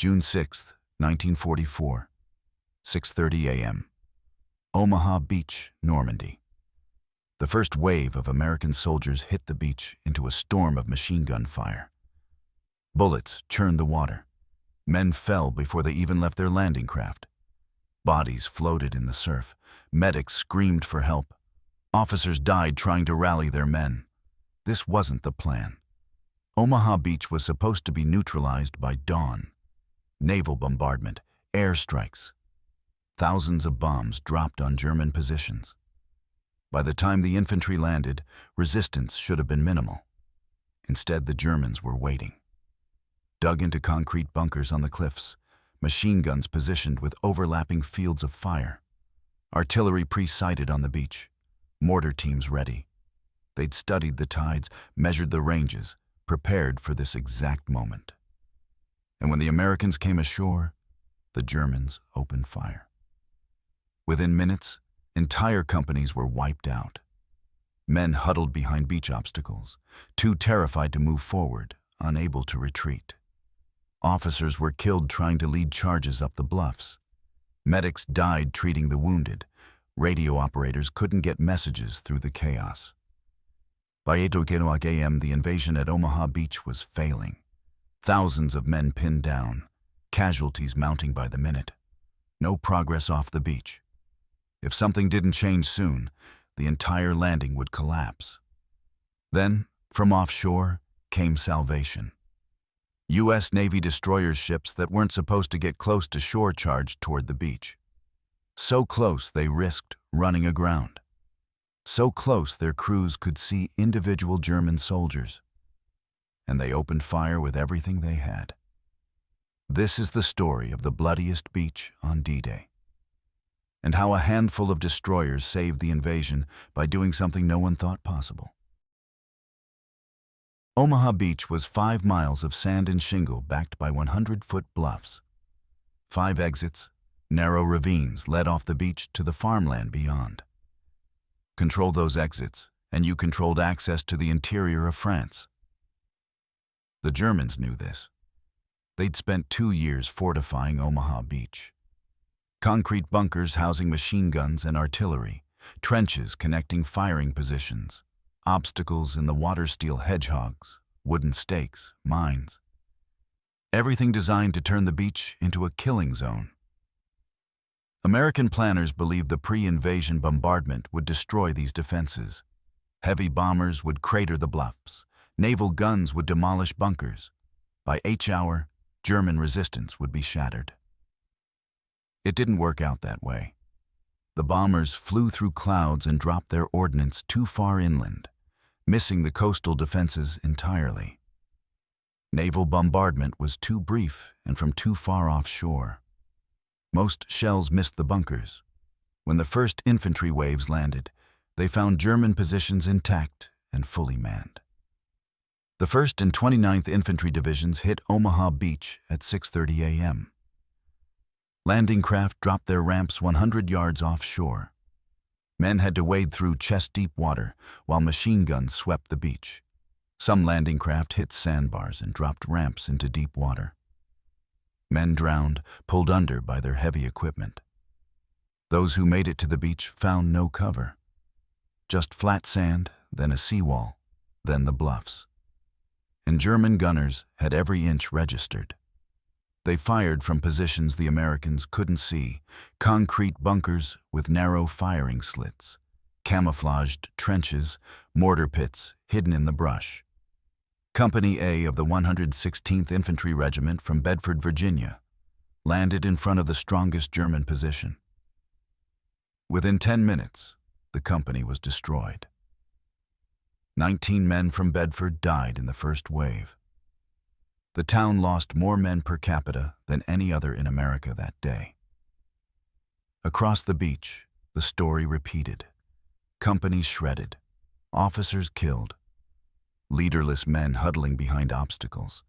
June 6, 1944, 6:30 a.m. Omaha Beach, Normandy. The first wave of American soldiers hit the beach into a storm of machine gun fire. Bullets churned the water. Men fell before they even left their landing craft. Bodies floated in the surf. Medics screamed for help. Officers died trying to rally their men. This wasn't the plan. Omaha Beach was supposed to be neutralized by dawn. Naval bombardment, airstrikes. Thousands of bombs dropped on German positions. By the time the infantry landed, resistance should have been minimal. Instead, the Germans were waiting. Dug into concrete bunkers on the cliffs, machine guns positioned with overlapping fields of fire. Artillery pre-sighted on the beach, mortar teams ready. They'd studied the tides, measured the ranges, prepared for this exact moment. And when the Americans came ashore, the Germans opened fire. Within minutes, entire companies were wiped out. Men huddled behind beach obstacles, too terrified to move forward, unable to retreat. Officers were killed trying to lead charges up the bluffs. Medics died treating the wounded. Radio operators couldn't get messages through the chaos. By 8:00 a.m., the invasion at Omaha Beach was failing. Thousands of men pinned down, casualties mounting by the minute. No progress off the beach. If something didn't change soon, the entire landing would collapse. Then, from offshore, came salvation. U.S. Navy destroyer ships that weren't supposed to get close to shore charged toward the beach. So close they risked running aground. So close their crews could see individual German soldiers. And they opened fire with everything they had. This is the story of the bloodiest beach on D-Day, and how a handful of destroyers saved the invasion by doing something no one thought possible. Omaha Beach was 5 miles of sand and shingle backed by 100-foot bluffs. 5 exits, narrow ravines led off the beach to the farmland beyond. Control those exits, and you controlled access to the interior of France. The Germans knew this. They'd spent 2 years fortifying Omaha Beach. Concrete bunkers housing machine guns and artillery, trenches connecting firing positions, obstacles in the water steel hedgehogs, wooden stakes, mines. Everything designed to turn the beach into a killing zone. American planners believed the pre-invasion bombardment would destroy these defenses. Heavy bombers would crater the bluffs. Naval guns would demolish bunkers. By H-hour, German resistance would be shattered. It didn't work out that way. The bombers flew through clouds and dropped their ordnance too far inland, missing the coastal defenses entirely. Naval bombardment was too brief and from too far offshore. Most shells missed the bunkers. When the first infantry waves landed, they found German positions intact and fully manned. The 1st and 29th Infantry Divisions hit Omaha Beach at 6:30 a.m. Landing craft dropped their ramps 100 yards offshore. Men had to wade through chest-deep water while machine guns swept the beach. Some landing craft hit sandbars and dropped ramps into deep water. Men drowned, pulled under by their heavy equipment. Those who made it to the beach found no cover. Just flat sand, then a seawall, then the bluffs. And German gunners had every inch registered. They fired from positions the Americans couldn't see, concrete bunkers with narrow firing slits, camouflaged trenches, mortar pits hidden in the brush. Company A of the 116th Infantry Regiment from Bedford, Virginia, landed in front of the strongest German position. Within 10 minutes, the company was destroyed. 19 men from Bedford died in the first wave. The town lost more men per capita than any other in America that day. Across the beach, the story repeated. Companies shredded, officers killed, leaderless men huddling behind obstacles,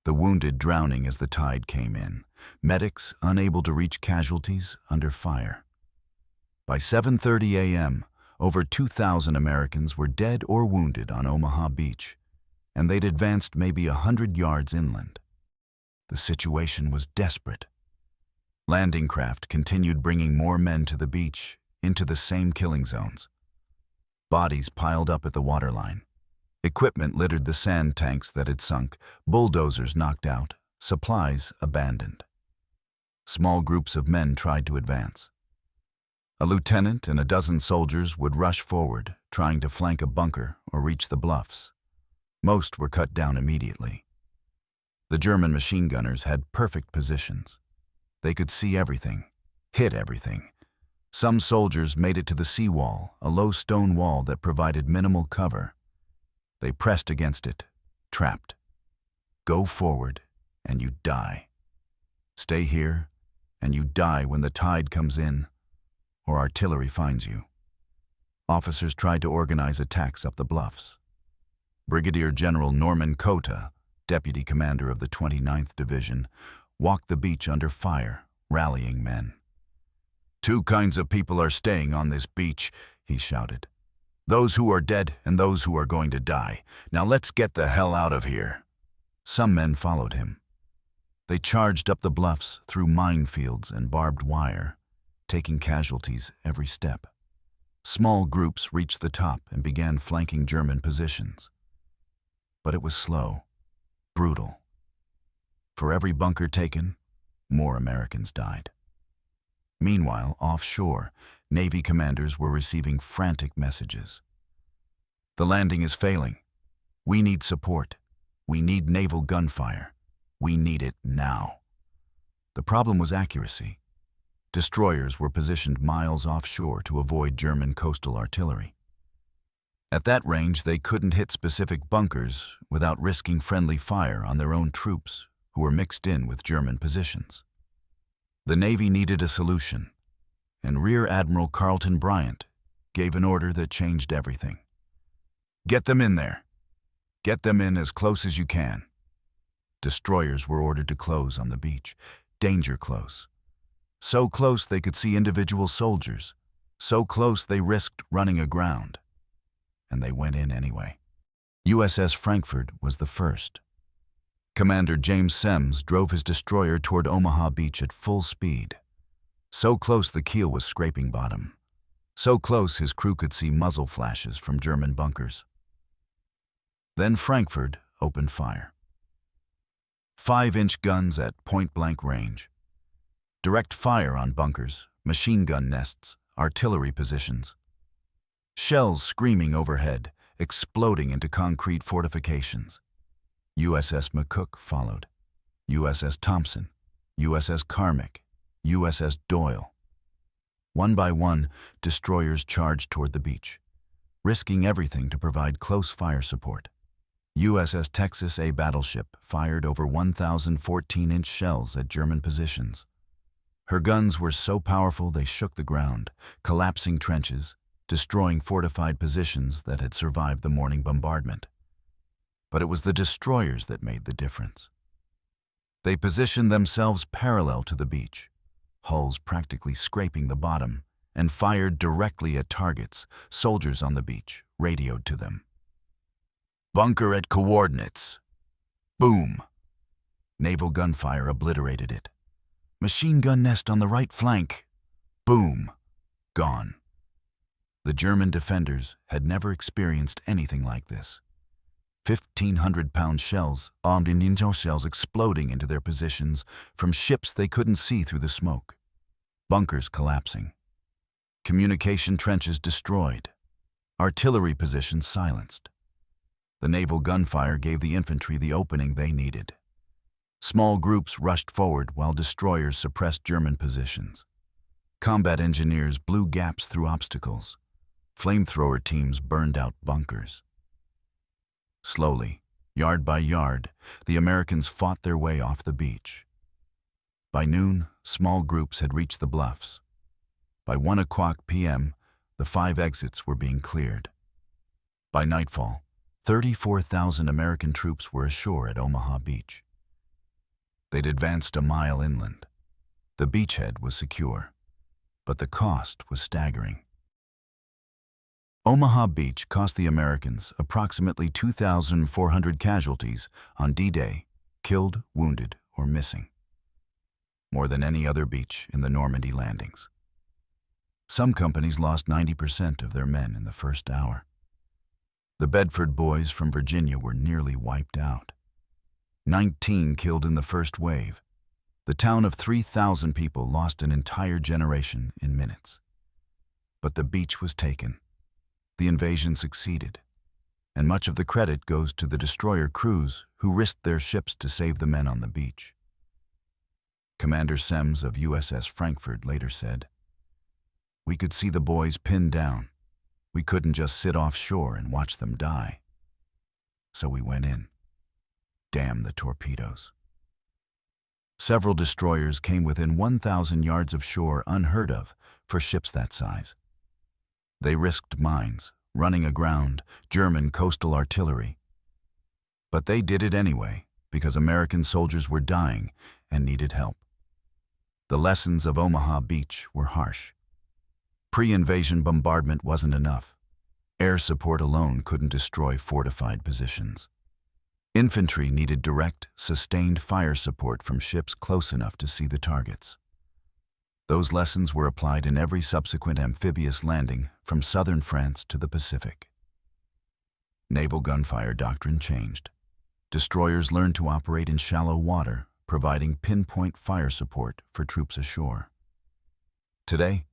the wounded drowning as the tide came in, medics unable to reach casualties under fire. By 7:30 a.m., over 2,000 Americans were dead or wounded on Omaha Beach, and they'd advanced maybe 100 yards inland. The situation was desperate. Landing craft continued bringing more men to the beach, into the same killing zones. Bodies piled up at the waterline. Equipment littered the sand tanks that had sunk, bulldozers knocked out, supplies abandoned. Small groups of men tried to advance. A lieutenant and a dozen soldiers would rush forward, trying to flank a bunker or reach the bluffs. Most were cut down immediately. The German machine gunners had perfect positions. They could see everything, hit everything. Some soldiers made it to the seawall, a low stone wall that provided minimal cover. They pressed against it, trapped. Go forward, and you die. Stay here, and you die when the tide comes in, or artillery finds you. Officers tried to organize attacks up the bluffs. Brigadier General Norman Cota, deputy commander of the 29th Division, walked the beach under fire, rallying men. "Two kinds of people are staying on this beach," he shouted. "Those who are dead and those who are going to die. Now let's get the hell out of here." Some men followed him. They charged up the bluffs through minefields and barbed wire, taking casualties every step. Small groups reached the top and began flanking German positions. But it was slow, brutal. For every bunker taken, more Americans died. Meanwhile, offshore, Navy commanders were receiving frantic messages. "The landing is failing. We need support. We need naval gunfire. We need it now." The problem was accuracy. Destroyers were positioned miles offshore to avoid German coastal artillery. At that range, they couldn't hit specific bunkers without risking friendly fire on their own troops who were mixed in with German positions. The Navy needed a solution, and Rear Admiral Carleton Bryant gave an order that changed everything. "Get them in there. Get them in as close as you can." Destroyers were ordered to close on the beach, danger close. So close they could see individual soldiers, so close they risked running aground. And they went in anyway. USS Frankfurt was the first. Commander James Semmes drove his destroyer toward Omaha Beach at full speed. So close the keel was scraping bottom. So close his crew could see muzzle flashes from German bunkers. Then Frankfurt opened fire. 5-inch guns at point-blank range. Direct fire on bunkers, machine gun nests, artillery positions. Shells screaming overhead, exploding into concrete fortifications. USS McCook followed. USS Thompson, USS Carmick, USS Doyle. One by one, destroyers charged toward the beach, risking everything to provide close fire support. USS Texas, a battleship, fired over 1,000 14-inch shells at German positions. Her guns were so powerful they shook the ground, collapsing trenches, destroying fortified positions that had survived the morning bombardment. But it was the destroyers that made the difference. They positioned themselves parallel to the beach, hulls practically scraping the bottom, and fired directly at targets. Soldiers on the beach radioed to them. "Bunker at coordinates." Boom! Naval gunfire obliterated it. "Machine gun nest on the right flank." Boom! Gone. The German defenders had never experienced anything like this. 1,500-pound shells, armed Indian shells exploding into their positions from ships they couldn't see through the smoke. Bunkers collapsing. Communication trenches destroyed. Artillery positions silenced. The naval gunfire gave the infantry the opening they needed. Small groups rushed forward while destroyers suppressed German positions. Combat engineers blew gaps through obstacles. Flamethrower teams burned out bunkers. Slowly, yard by yard, the Americans fought their way off the beach. By noon, small groups had reached the bluffs. By 1:00 p.m., the 5 exits were being cleared. By nightfall, 34,000 American troops were ashore at Omaha Beach. They'd advanced a mile inland. The beachhead was secure, but the cost was staggering. Omaha Beach cost the Americans approximately 2,400 casualties on D-Day, killed, wounded, or missing, more than any other beach in the Normandy landings. Some companies lost 90% of their men in the first hour. The Bedford boys from Virginia were nearly wiped out. 19 killed in the first wave. The town of 3,000 people lost an entire generation in minutes. But the beach was taken. The invasion succeeded, and much of the credit goes to the destroyer crews who risked their ships to save the men on the beach. Commander Semmes of USS Frankfurt later said, "We could see the boys pinned down. We couldn't just sit offshore and watch them die. So we went in. Damn the torpedoes." Several destroyers came within 1,000 yards of shore, unheard of for ships that size. They risked mines, running aground, German coastal artillery. But they did it anyway because American soldiers were dying and needed help. The lessons of Omaha Beach were harsh. Pre-invasion bombardment wasn't enough. Air support alone couldn't destroy fortified positions. Infantry needed direct, sustained fire support from ships close enough to see the targets. Those lessons were applied in every subsequent amphibious landing from southern France to the Pacific. Naval gunfire doctrine changed. Destroyers learned to operate in shallow water, providing pinpoint fire support for troops ashore. Today,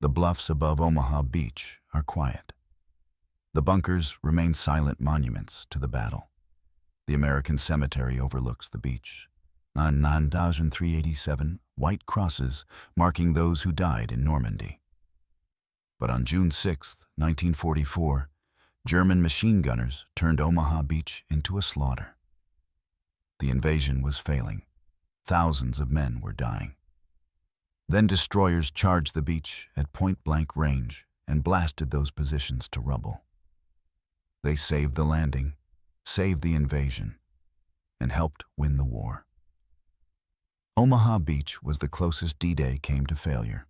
the bluffs above Omaha Beach are quiet. The bunkers remain silent monuments to the battle. The American cemetery overlooks the beach. 9,387 white crosses marking those who died in Normandy. But on June 6, 1944, German machine gunners turned Omaha Beach into a slaughter. The invasion was failing. Thousands of men were dying. Then destroyers charged the beach at point-blank range and blasted those positions to rubble. They saved the landing, saved the invasion, and helped win the war. Omaha Beach was the closest D-Day came to failure.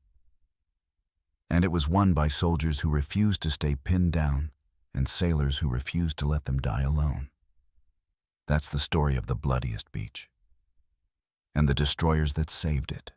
And it was won by soldiers who refused to stay pinned down and sailors who refused to let them die alone. That's the story of the bloodiest beach and the destroyers that saved it.